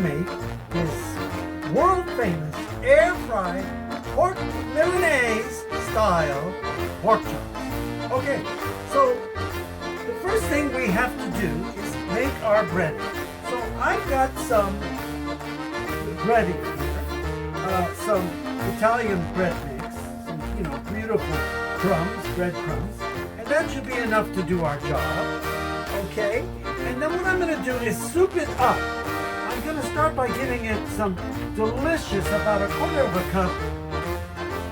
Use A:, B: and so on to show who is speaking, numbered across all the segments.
A: make is world famous air fried pork Milanese style pork chops. Okay, so the first thing we have to do is make our breading. So I've got some breading here, some Italian bread mix, some beautiful crumbs, bread crumbs, and that should be enough to do our job. Okay, and then what I'm going to do is soup it up. I'm going to start by giving it some delicious, about 1/4 of a cup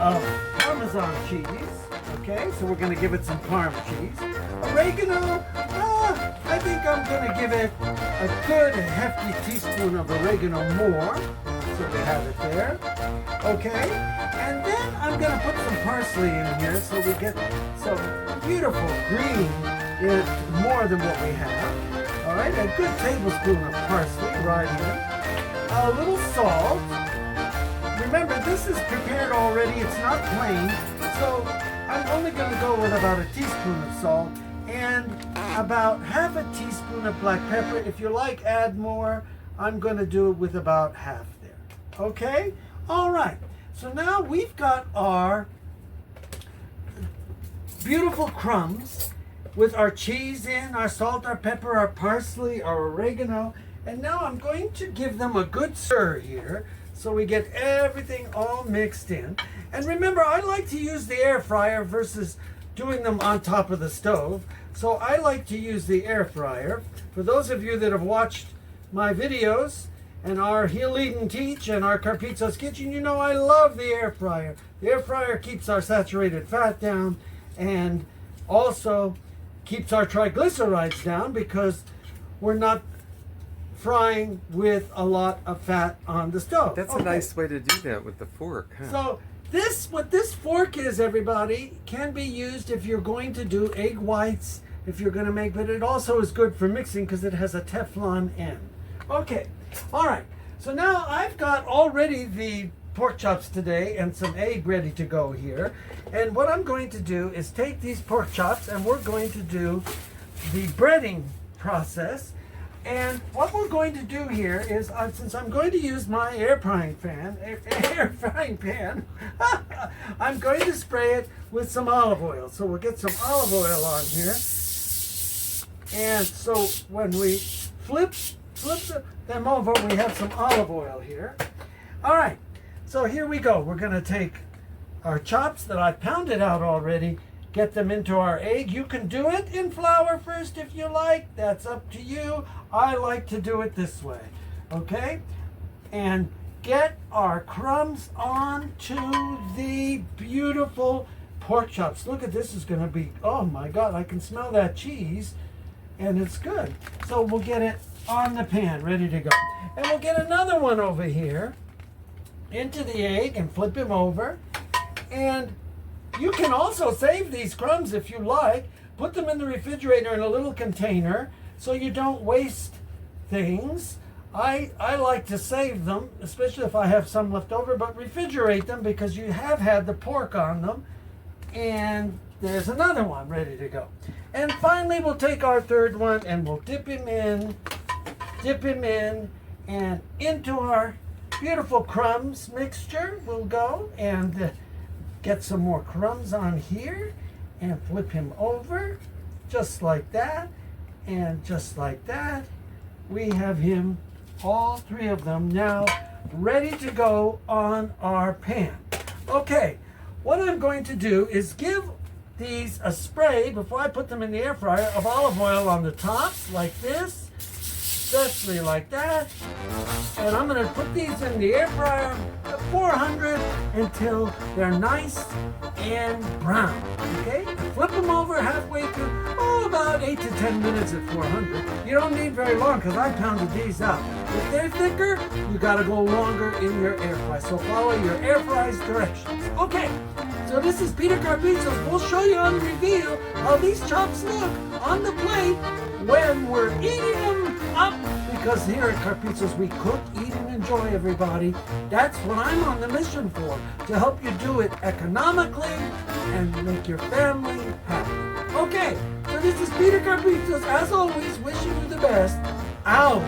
A: of Parmesan cheese. Okay, so we're going to give it some Parm cheese. Oregano, I think I'm going to give it a good hefty teaspoon of oregano more. So we have it there. Okay, and then I'm going to put some parsley in here so we get some beautiful green, more than what we have. All right, a good tablespoon of parsley right in. A little salt. Remember, this is prepared already. It's not plain. So I'm only going to go with about a teaspoon of salt and about half a teaspoon of black pepper. If you like, add more. I'm going to do it with about half there. Okay? All right. So now we've got our beautiful crumbs with our cheese in, our salt, our pepper, our parsley, our oregano. And now I'm going to give them a good stir here so we get everything all mixed in. And remember, I like to use the air fryer versus doing them on top of the stove. So I like to use the air fryer. For those of you that have watched my videos and our Heal, Eat, and Teach and our Carpizzo's Kitchen, you know I love the air fryer. The air fryer keeps our saturated fat down and also keeps our triglycerides down because we're not frying with a lot of fat on the stove.
B: That's a nice way to do that with the fork, huh?
A: So what this fork is, everybody, can be used if you're going to do egg whites, if you're going to make, but it also is good for mixing because it has a Teflon end. Okay, all right. So now I've got already the pork chops today and some egg ready to go here. And what I'm going to do is take these pork chops and we're going to do the breading process. And what we're going to do here is, since I'm going to use my air frying pan, I'm going to spray it with some olive oil. So we'll get some olive oil on here. And so when we flip them over, we have some olive oil here. All right, so here we go. We're going to take our chops that I pounded out already, get them into our egg. You can do it in flour first if you like. That's up to you. I like to do it this way. Okay? And get our crumbs onto the beautiful pork chops. Look at this, is going to be, oh my God, I can smell that cheese and it's good. So we'll get it on the pan, ready to go. And we'll get another one over here into the egg and flip him over. And you can also save these crumbs if you like. Put them in the refrigerator in a little container so you don't waste things. I like to save them, especially if I have some left over, but refrigerate them because you have had the pork on them. And there's another one ready to go. And finally, we'll take our third one and we'll dip him in, and into our beautiful crumbs mixture we'll go and get some more crumbs on here and flip him over just like that and just like that. We have him, all three of them now ready to go on our pan. Okay, what I'm going to do is give these a spray before I put them in the air fryer of olive oil on the tops like this, justly like that. And I'm going to put these in the air fryer at 400 until they're nice and brown. Okay? Flip them over halfway through, about 8 to 10 minutes at 400. You don't need very long because I pounded these out. If they're thicker, you got to go longer in your air fry. So follow your air fry's directions. Okay. So this is Peter Carpizzo's. We'll show you on the reveal how these chops look on the plate when we're eating them up. Because here at Carpizzo's we cook, eat, and enjoy, everybody. That's what I'm on the mission for, to help you do it economically and make your family happy. Okay, so this is Peter Carpizzo's, as always, wishing you the best. Out.